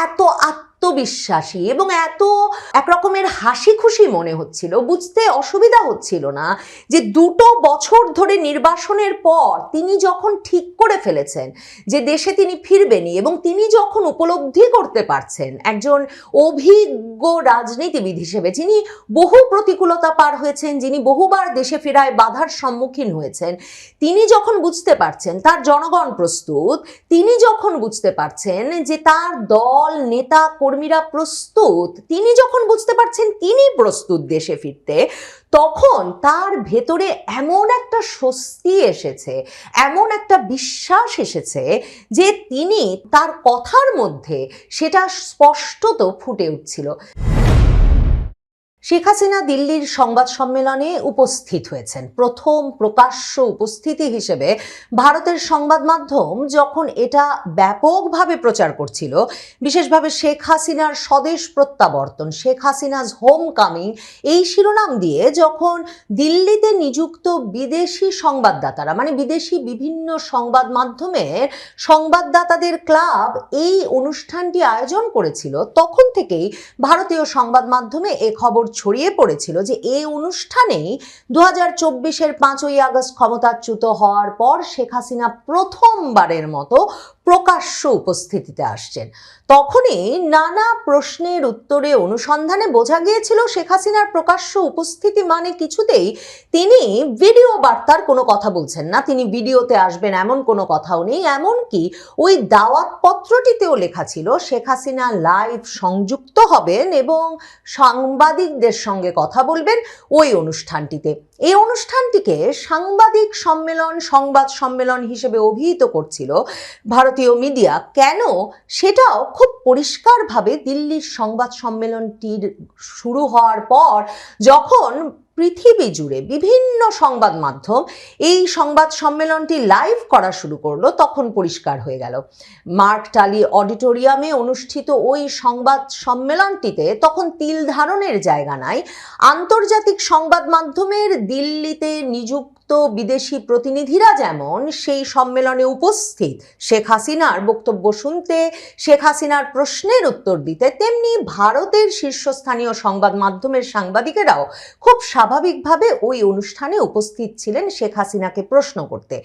এত আত্মবিশ্বাসী এবং এত একরকমের হাসি খুশি মনে হচ্ছিল, বুঝতে অসুবিধা হচ্ছিল না যে 2 বছর ধরে নির্বাসনের পর তিনি যখন ঠিক করে ফেলেছেন যে দেশে তিনি ফিরবেনই, এবং তিনি যখন উপলব্ধি করতে পারছেন একজন অভিজ্ঞ রাজনীতিবিদ হিসেবে, যিনি বহু প্রতিকূলতা পার হয়েছেন, যিনি বহুবার দেশে ফেরায় বাধার সম্মুখীন হয়েছেন, তিনি যখন বুঝতে পারছেন তার জনগণ প্রস্তুত, তিনি যখন বুঝতে পারছেন যে তার দল নেতা কর্মীরা প্রস্তুত, তিনি যখন বুঝতে পারছেন তিনি প্রস্তুত দেশে ফিরতে, তখন তার ভেতরে এমন একটা স্বস্তি এসেছে, এমন একটা বিশ্বাস এসেছে যে তিনি তার কথার মধ্যে সেটা স্পষ্টত ফুটে উঠছিল। শেখ হাসিনা দিল্লির সংবাদ সম্মেলনে উপস্থিত হয়েছেন। প্রথম প্রকাশ্য উপস্থিতি হিসেবে ভারতের সংবাদ মাধ্যম যখন এটা ব্যাপকভাবে প্রচার করছিল, বিশেষভাবে শেখ হাসিনার স্বদেশ প্রত্যাবর্তন, শেখ হাসিনাজ হোম কামিং, এই শিরোনাম দিয়ে যখন দিল্লিতে নিযুক্ত বিদেশি সংবাদদাতারা, মানে বিদেশি বিভিন্ন সংবাদ মাধ্যমের সংবাদদাতাদের ক্লাব এই অনুষ্ঠানটি আয়োজন করেছিল, তখন থেকেই ভারতীয় সংবাদ মাধ্যমে এ খবর ছড়িয়ে পড়েছিল যে এই অনুষ্ঠানেই 2024-এর 5ই আগস্ট ক্ষমতাচ্যুত হওয়ার পর শেখ হাসিনা প্রথমবারের মতো প্রকাশ্য উপস্থিতিতে আসছেন। তখনই নানা প্রশ্নের উত্তরে অনুসন্ধানে বোঝা গিয়েছিল শেখ হাসিনার প্রকাশ্য উপস্থিতি মানে কিছুতেই তিনি ভিডিও বার্তার কোনো কথা বলছেন না, তিনি ভিডিওতে আসবেন এমন কোনো কথাও নেই। এমনকি ওই দাওয়াত পত্রটিতেও লেখা ছিল শেখ হাসিনা লাইভ সংযুক্ত হবেন এবং সাংবাদিকদের সঙ্গে কথা বলবেন ওই অনুষ্ঠানটিতে। এই অনুষ্ঠানটিকে সাংবাদিক সম্মেলন, সংবাদ সম্মেলন হিসেবে অভিহিত করছিল ভারতীয় মিডিয়া। কেন, সেটাও খুব পরিষ্কারভাবে দিল্লির সংবাদ সম্মেলনটির শুরু হওয়ার পর যখন পৃথিবী জুড়ে বিভিন্ন সংবাদ মাধ্যম এই সংবাদ সম্মেলনটি লাইভ করা শুরু করলো, তখন পরিষ্কার হয়ে গেল। মার্ক টালি অডিটোরিয়ামে অনুষ্ঠিত ওই সংবাদ সম্মেলনটিতে তখন তিল ধারণের জায়গা নাই। আন্তর্জাতিক সংবাদ মাধ্যমের দিল্লিতে নিযুক্ত বিদেশি প্রতিনিধিরা যেমন সেই সম্মেলনে উপস্থিত শেখ হাসিনার বক্তব্য শুনতে, শেখ হাসিনার প্রশ্নের উত্তর দিতে, তেমনি ভারতের শীর্ষস্থানীয় সংবাদ মাধ্যমের সাংবাদিকেরাও খুব স্বাভাবিকভাবে ওই অনুষ্ঠানে উপস্থিত ছিলেন শেখ হাসিনাকে প্রশ্ন করতে।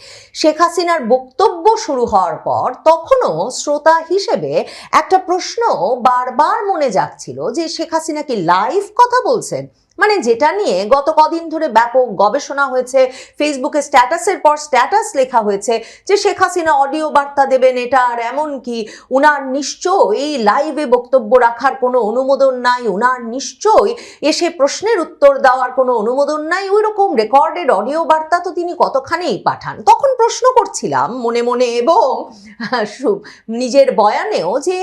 শেখ হাসিনার বক্তব্য শুরু হওয়ার পর তখনও শ্রোতা হিসেবে একটা প্রশ্ন বারবার মনে যাচ্ছিল যে শেখ হাসিনা কি লাইভ কথা বলছেন, মানে যেটা নিয়ে গত কদিন ধরে ব্যাপক গবেষণা হয়েছে, ফেসবুকে স্ট্যাটাসের পর স্ট্যাটাস লেখা হয়েছে যে শেখ হাসিনা অডিও বার্তা দেবেন এটা, আর এমনকি উনার নিশ্চয়ই এই লাইভে বক্তব্য রাখার কোনো অনুমোদন নাই, উনার নিশ্চয়ই এসে প্রশ্নের উত্তর দেওয়ার কোনো অনুমোদন নাই, ওই রকম রেকর্ডেড অডিও বার্তা তো তিনি কতখানেই পাঠান। তখন প্রশ্ন করছিলাম মনে মনে এবং নিজের বয়ানেও যে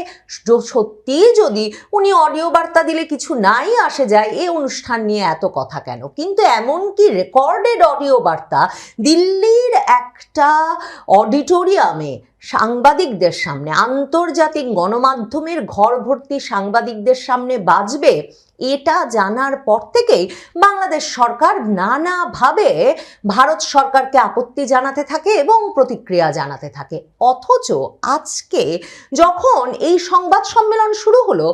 সত্যি যদি উনি অডিও বার্তা দিলে কিছু নাই আসে যায়, এই অনুষ্ঠান নিয়ে এত কথা কেন? কিন্তু এমনকি রেকর্ডেড অডিও বার্তা দিল্লির একটা অডিটোরিয়ামে সাংবাদিকদের সামনে, আন্তর্জাতিক গণমাধ্যমের ঘর ভর্তি সাংবাদিকদের সামনে বাজবে, এটা জানার পর থেকেই বাংলাদেশ সরকার নানাভাবে ভারত সরকারকে আপত্তি জানাতে থাকে এবং প্রতিক্রিয়া জানাতে থাকে। অথচ আজকে যখন এই সংবাদ সম্মেলন শুরু হলো,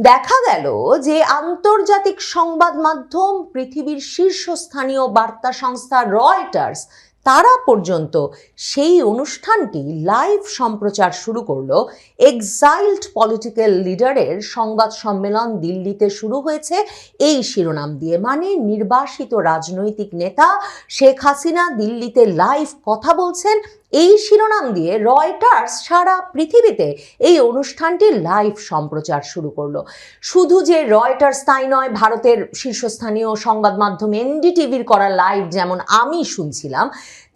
দেখা গেল যে আন্তর্জাতিক সংবাদ মাধ্যম, পৃথিবীর শীর্ষস্থানীয় বার্তা সংস্থা রয়টার্স, তারা পর্যন্ত সেই অনুষ্ঠানটি লাইভ সম্প্রচার শুরু করলো। এক্সাইলড পলিটিক্যাল লিডারের সংবাদ সম্মেলন দিল্লিতে শুরু হয়েছে এই শিরোনাম দিয়ে, মানে নির্বাসিত রাজনৈতিক নেতা শেখ হাসিনা দিল্লিতে লাইভ কথা বলছেন, এই শিরোনাম দিয়ে রয়টার্স সারা পৃথিবীতে এই অনুষ্ঠানটি লাইভ সম্প্রচার শুরু করলো। শুধু যে রয়টার্স তাই নয়, ভারতের শীর্ষস্থানীয় সংবাদ মাধ্যম এনডিটিভির করা লাইভ যেমন আমি শুনছিলাম,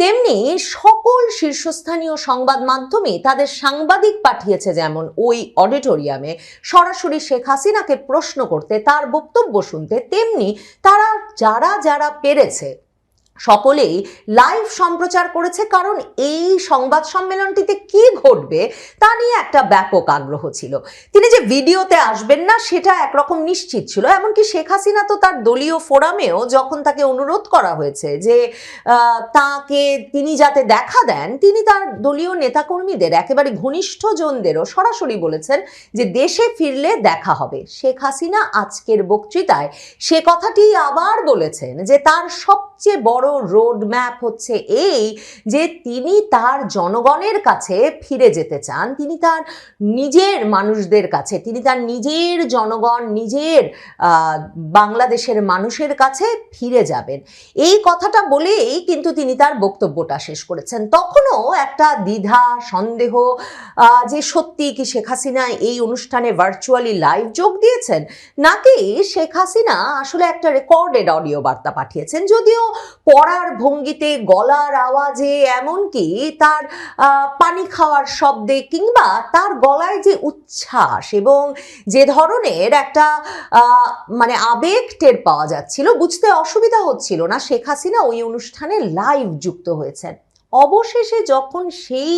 তেমনি সকল শীর্ষস্থানীয় সংবাদ মাধ্যমে তাদের সাংবাদিক পাঠিয়েছে যেমন ওই অডিটোরিয়ামে সরাসরি শেখ হাসিনাকে প্রশ্ন করতে, তার বক্তব্য শুনতে, তেমনি তারা যারা পেরেছে সকলেই লাইভ সম্প্রচার করেছে, কারণ এই সংবাদ সম্মেলনটিতে কি ঘটবে তা নিয়ে একটা ব্যাপক আগ্রহ ছিল। তিনি যে ভিডিওতে আসবেন না সেটা একরকম নিশ্চিত ছিল। এমনকি শেখ হাসিনা তো তার দলীয় ফোরামেও যখন তাকে অনুরোধ করা হয়েছে যে তাকে তিনি যাতে দেখা দেন, তিনি তার দলীয় নেতাকর্মীদের একেবারে ঘনিষ্ঠজনদেরও সরাসরি বলেছেন যে দেশে ফিরলে দেখা হবে। শেখ হাসিনা আজকের বক্তৃতায় সে কথাটি আবার বলেছেন যে তার সবচেয়ে বড় রোড ম্যাপ হচ্ছে এই যে তিনি তার জনগণের কাছে ফিরে যেতে চান, তিনি তার নিজের মানুষদের কাছে, তিনি তার নিজের জনগণ, নিজের বাংলাদেশের মানুষের কাছে ফিরে যাবেন। এই কথাটা বলেই কিন্তু তিনি তার বক্তব্যটা শেষ করেছেন। তখনও একটা দ্বিধা সন্দেহ যে সত্যি কি শেখ হাসিনা এই অনুষ্ঠানে ভার্চুয়ালি লাইভ যোগ দিয়েছেন, নাকি শেখ হাসিনা আসলে একটা রেকর্ডেড অডিও বার্তা পাঠিয়েছেন। যদিও পড়ার ভঙ্গিতে, গলার আওয়াজে, এমনকি তার পানি খাওয়ার শব্দে কিংবা তার গলায় যে উচ্ছ্বাস এবং যে ধরনের একটা মানে আবেগ টের পাওয়া যাচ্ছিল, বুঝতে অসুবিধা হচ্ছিল না শেখ হাসিনা ওই অনুষ্ঠানে লাইভ যুক্ত হয়েছেন। অবশেষে যখন সেই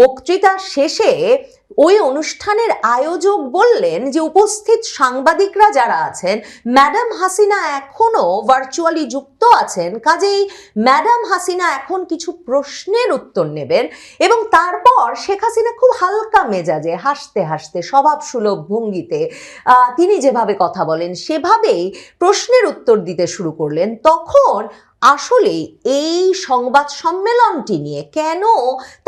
বক্তৃতা শেষে ওই অনুষ্ঠানের আয়োজক বললেন যে উপস্থিত সাংবাদিকরা যারা আছেন, ম্যাডাম হাসিনা এখনো ভার্চুয়ালি যুক্ত আছেন, কাজেই ম্যাডাম হাসিনা এখন কিছু প্রশ্নের উত্তর নেবেন। এবং তারপর শেখ হাসিনা খুব হালকা মেজাজে হাসতে হাসতে স্বভাবসুলভ ভঙ্গিতে তিনি যেভাবে কথা বলেন সেভাবেই প্রশ্নের উত্তর দিতে শুরু করলেন। তখন আসলে এই সংবাদ সম্মেলনটি নিয়ে কেন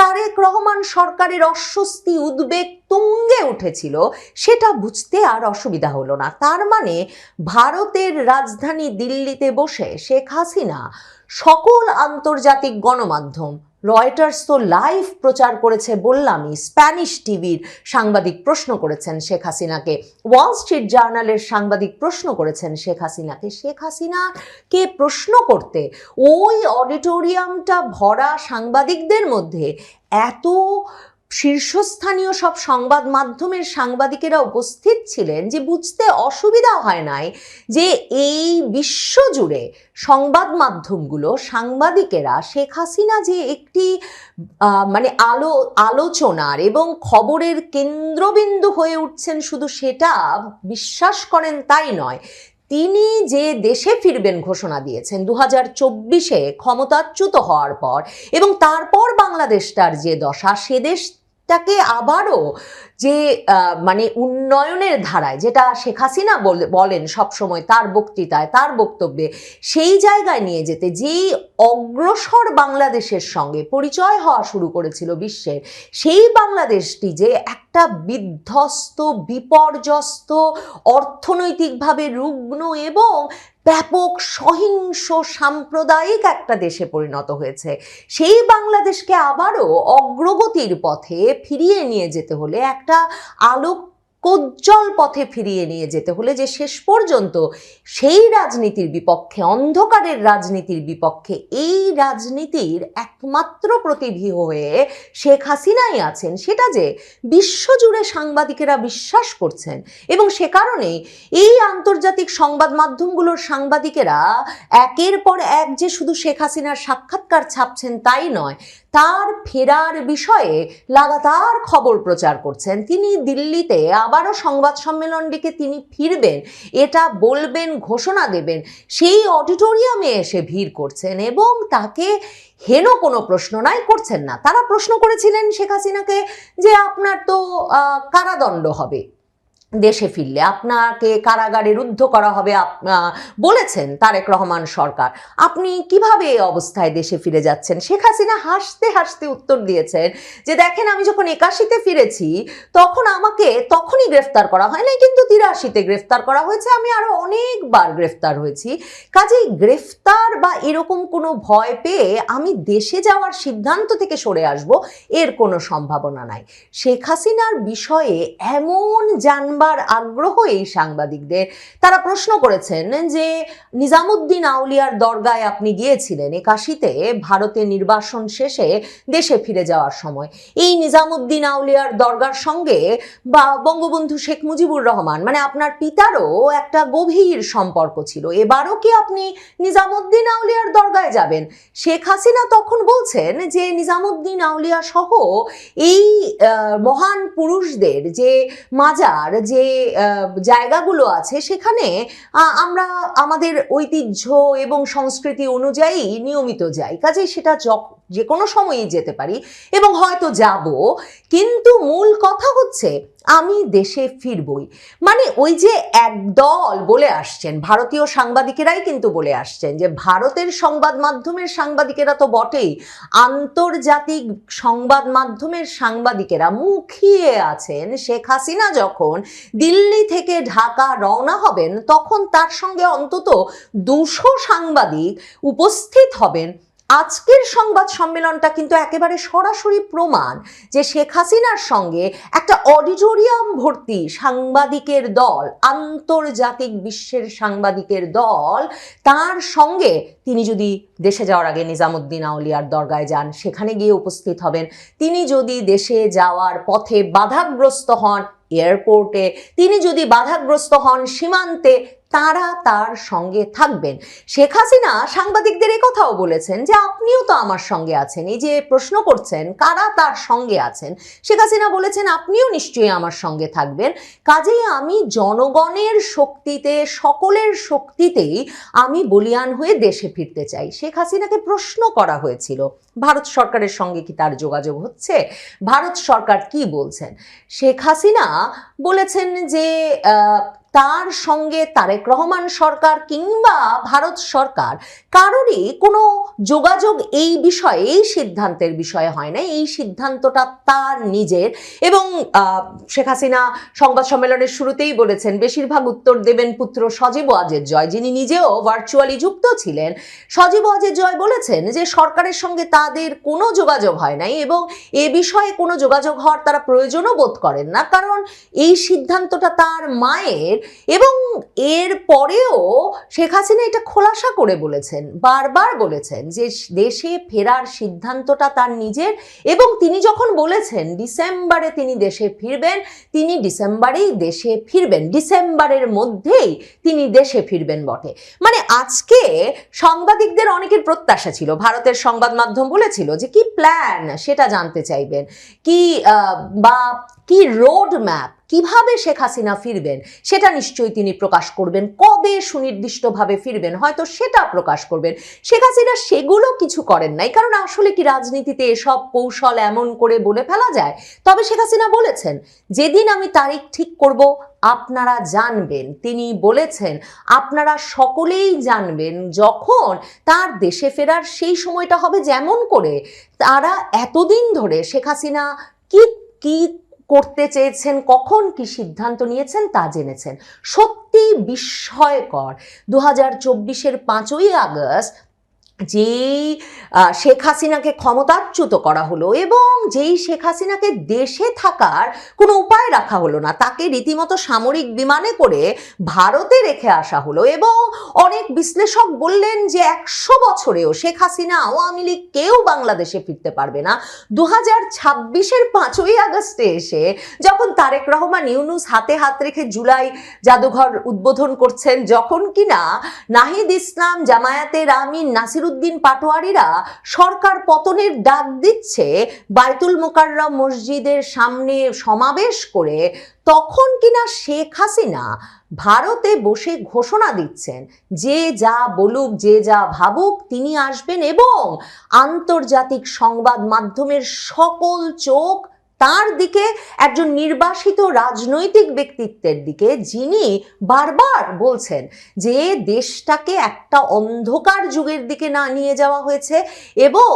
তারেক রহমান সরকারের অস্বস্তি, উদ্বেগ তুঙ্গে উঠেছিল সেটা বুঝতে আর অসুবিধা হলো না। তার মানে ভারতের রাজধানী দিল্লিতে বসে শেখ হাসিনা সকল আন্তর্জাতিক গণমাধ্যম, রয়টার্স তো লাইভ প্রচার করেছে বললামই, স্প্যানিশ টিভির সাংবাদিক প্রশ্ন করেছেন শেখ হাসিনাকে, ওয়াল স্ট্রিট জার্নালের সাংবাদিক প্রশ্ন করেছেন শেখ হাসিনাকে। শেখ হাসিনাকে প্রশ্ন করতে ওই অডিটোরিয়ামটা ভরা সাংবাদিকদের মধ্যে এত শীর্ষস্থানীয় সব সংবাদ মাধ্যমের সাংবাদিকেরা উপস্থিত ছিলেন যে বুঝতে অসুবিধা হয় নাই যে এই বিশ্বজুড়ে সংবাদ মাধ্যমগুলো, সাংবাদিকেরা শেখ হাসিনা যে একটি মানে আলোচনার এবং খবরের কেন্দ্রবিন্দু হয়ে উঠছেন শুধু সেটা বিশ্বাস করেন তাই নয়, তিনি যে দেশে ফিরবেন ঘোষণা দিয়েছেন 2024-এ ক্ষমতাচ্যুত হওয়ার পর, এবং তারপর বাংলাদেশটার যে দশা, সে দেশটাকে আবারও যে মানে উন্নয়নের ধারায়, যেটা শেখ হাসিনা বলেন সবসময় তার বক্তৃতায়, তার বক্তব্যে, সেই জায়গায় নিয়ে যেতে যেই অগ্রসর বাংলাদেশের সঙ্গে পরিচয় হওয়া শুরু করেছিল বিশ্বের, সেই বাংলাদেশটি যে একটা বিধ্বস্ত, বিপর্যস্ত, অর্থনৈতিকভাবে রুগ্ন এবং ব্যাপক সহিংস সাম্প্রদায়িক একটা দেশে পরিণত হয়েছে, সেই বাংলাদেশকে আবারও অগ্রগতির পথে ফিরিয়ে নিয়ে যেতে হলে, একটা আলোকোজ্জ্বল পথে ফিরিয়ে নিয়ে যেতে হলে, যে শেষ পর্যন্ত সেই রাজনীতির বিপক্ষে, অন্ধকারের রাজনীতির বিপক্ষে, এই রাজনীতির একমাত্র প্রতিভী হয়ে শেখ হাসিনাই আছেন, সেটা যে বিশ্বজুড়ে সাংবাদিকেরা বিশ্বাস করছেন। এবং সে কারণেই এই আন্তর্জাতিক সংবাদ মাধ্যমগুলোর সাংবাদিকেরা একের পর এক যে শুধু শেখ হাসিনার সাক্ষাৎকার ছাপছেন তাই নয়, তার ফেরার বিষয়ে লাগাতার খবর প্রচার করছেন। তিনি দিল্লিতে আবারও সংবাদ সম্মেলন ডেকে তিনি ফিরবেন, এটা বলবেন, ঘোষণা দেবেন, সেই অডিটোরিয়ামে এসে ভিড় করছেন এবং তাকে হেন কোনো প্রশ্ন নাই করছেন না। তারা প্রশ্ন করেছিলেন শেখ হাসিনাকে যে আপনার তো কারাদণ্ড হবে দেশে ফিরলে, আপনাকে কারাগারে রুদ্ধ করা হবে বলেছেন তারেক রহমান সরকার, আপনি কিভাবে এই অবস্থায় দেশে ফিরে যাচ্ছেন? শেখ হাসিনা হাসতে হাসতে উত্তর দিয়েছেন যে দেখেন, আমি যখন 81-তে ফিরেছি তখন আমাকে তখনই গ্রেফতার করা হয় নাই, কিন্তু 83-তে গ্রেফতার করা হয়েছে, আমি আরো অনেকবার গ্রেফতার হয়েছি, কাজেই গ্রেফতার বা এরকম কোনো ভয় পেয়ে আমি দেশে যাওয়ার সিদ্ধান্ত থেকে সরে আসব এর কোনো সম্ভাবনা নাই। শেখ হাসিনার বিষয়ে এমন জানমাল জানবার আগ্রহ এই সাংবাদিকদের। তারা প্রশ্ন করেছেন যে নিজামুদ্দিন আউলিয়ার দরগায় আপনি গিয়েছিলেন 81-তে ভারতে নির্বাসন শেষে দেশে ফিরে যাওয়ার সময়। এই নিজামুদ্দিন আউলিয়ার দরগার সঙ্গে বা বঙ্গবন্ধু শেখ মুজিবুর রহমান মানে আপনার পিতারও একটা গভীর সম্পর্ক ছিল। এবারও কি আপনি নিজামুদ্দিন আউলিয়ার দরগায় যাবেন? শেখ হাসিনা তখন বলছেন যে নিজামুদ্দিন আউলিয়া সহ এই মহান পুরুষদের যে মাজার, যে জায়গাগুলো আছে সেখানে আমরা আমাদের ঐতিহ্য এবং সংস্কৃতি অনুযায়ী নিয়মিত যাই, কাজেই সেটা যে কোনো সময়ই যেতে পারি এবং হয়তো যাব, কিন্তু মূল কথা হচ্ছে আমি দেশে ফিরবই। মানে ওই যে একদল বলে আসছেন, ভারতীয় সাংবাদিকেরাই কিন্তু বলে আসছেন যে ভারতের সংবাদ মাধ্যমের সাংবাদিকেরা তো বটেই, আন্তর্জাতিক সংবাদ মাধ্যমের সাংবাদিকেরা মুখিয়ে আছেন শেখ হাসিনা যখন দিল্লি থেকে ঢাকা রওনা হবেন তখন তার সঙ্গে অন্তত 200 সাংবাদিক উপস্থিত হবেন। আজকের সংবাদ সম্মেলনটা কিন্তু একেবারে সরাসরি প্রমাণ যে শেখ হাসিনার সঙ্গে একটা অডিটোরিয়াম ভর্তি সাংবাদিকের দল, আন্তর্জাতিক বিশ্বের সাংবাদিকের দল, তার সঙ্গে তিনি যদি দেশে যাওয়ার আগে নিজামুদ্দিন আউলিয়ার দরগায় যান সেখানে গিয়ে উপস্থিত হবেন। তিনি যদি দেশে যাওয়ার পথে বাধাগ্রস্ত হন এয়ারপোর্টে, তিনি যদি বাধাগ্রস্ত হন সীমান্তে, তারা তার সঙ্গে থাকবেন। শেখ হাসিনা সাংবাদিকদের কথাও বলেছেন যে আপনিও তো আমার সঙ্গে আছেন। এই যে প্রশ্ন করছেন কারা তার সঙ্গে আছেন, শেখ হাসিনা বলেছেন আপনিও নিশ্চয়ই আমার সঙ্গে থাকবেন। কাজেই আমি জনগণের শক্তিতে, সকলের শক্তিতেই আমি বলিয়ান হয়ে দেশে ফিরতে চাই। শেখ হাসিনাকে প্রশ্ন করা হয়েছিল ভারত সরকারের সঙ্গে কি তার যোগাযোগ হচ্ছে, ভারত সরকার কি বলছেন। শেখ হাসিনা বলেছেন যে তার সঙ্গে তারেক রহমান সরকার কিংবা ভারত সরকার কারোরই কোনো যোগাযোগ এই বিষয়ে, এই সিদ্ধান্তের বিষয়ে হয় না। এই সিদ্ধান্তটা তার নিজের। এবং শেখ হাসিনা সংবাদ সম্মেলনের শুরুতেই বলেছেন বেশিরভাগ উত্তর দেবেন পুত্র সজীব ওয়াজেদ জয়, যিনি নিজেও ভার্চুয়ালি যুক্ত ছিলেন। সজীব ওয়াজেদ জয় বলেছেন যে সরকারের সঙ্গে তাদের কোনো যোগাযোগ হয় নাই এবং এ বিষয়ে কোনো যোগাযোগ হওয়ার তারা প্রয়োজনও বোধ করেন না, কারণ এই সিদ্ধান্তটা তার মায়ের। এবং এর পরেও শেখ হাসিনা এটা খোলাসা করে বলেছেন, বারবার বলেছেন যে দেশে ফেরার সিদ্ধান্তটা তার নিজের। এবং তিনি যখন বলেছেন ডিসেম্বরে তিনি দেশে ফিরবেন, তিনি ডিসেম্বরেই দেশে ফিরবেন, ডিসেম্বরের মধ্যেই তিনি দেশে ফিরবেন বটে। মানে আজকে সাংবাদিকদের অনেকের প্রত্যাশা ছিল, ভারতের সংবাদ মাধ্যম বলেছিল যে কি প্ল্যান সেটা জানতে চাইবেন, কি বা কি রোড ম্যাপ, কিভাবে শেখ হাসিনা ফিরবেন সেটা নিশ্চয়ই তিনি প্রকাশ করবেন, কবে সুনির্দিষ্টভাবে ফিরবেন হয়তো সেটা প্রকাশ করবেন। শেখ হাসিনা সেগুলো কিছু করেন নাই, কারণ আসলে কি রাজনীতিতে এসব কৌশল এমন করে বলে ফেলা যায়। তবে শেখ হাসিনা বলেছেন যেদিন আমি তারিখ ঠিক করব আপনারা জানবেন। তিনি বলেছেন আপনারা সকলেই জানবেন যখন তার দেশে ফেরার সেই সময়টা হবে, যেমন করে তারা এতদিন ধরে শেখ হাসিনা কি কি করতে চেয়েছেন, কখন কি সিদ্ধান্ত নিয়েছেন তা জেনেছেন। সত্যি বিস্ময়কর 2024-এর 5ই আগস্ট যেই শেখ হাসিনাকে ক্ষমতাচ্যুত করা হলো এবং যেই শেখ হাসিনাকে দেশে থাকার কোনো উপায় রাখা হলো না, তাকে রীতিমতো সামরিক বিমানে করে ভারতে রেখে আসা হলো। এবং অনেক বিশ্লেষক বললেন যে 100 বছরেও শেখ হাসিনা, আওয়ামী লীগ কেউ বাংলাদেশে ফিরতে পারবে না। 2026-এর 5ই আগস্টে এসে যখন তারেক রহমান ইউনূস হাতে হাত রেখে জুলাই জাদুঘর উদ্বোধন করছেন, যখন কিনা নাহিদ ইসলাম, জামায়াতের আমিন, নাসিরউদ্দিন পাটোয়ারিরা সরকার পতনের ডাক দিচ্ছে বায়তুল মোকাররম মসজিদের সামনে সমাবেশ করে, তখন কিনা শেখ হাসিনা ভারতে বসে ঘোষণা দিচ্ছেন যে যা বলুক, যে যা ভাবুক তিনি আসবেন এবং আন্তর্জাতিক সংবাদ মাধ্যমের সকল চোখ তার দিকে, একজন নির্বাসিত রাজনৈতিক ব্যক্তিত্বের দিকে, যিনি বারবার বলছেন যে দেশটাকে একটা অন্ধকার যুগের দিকে না নিয়ে যাওয়া হয়েছে এবং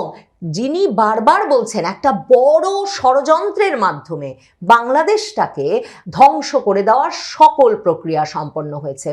যিনি বারবার বলছেন একটা বড় ষড়যন্ত্রের মাধ্যমে বাংলাদেশটাকে ধ্বংস করে দেওয়ার সকল প্রক্রিয়া সম্পন্ন হয়েছে।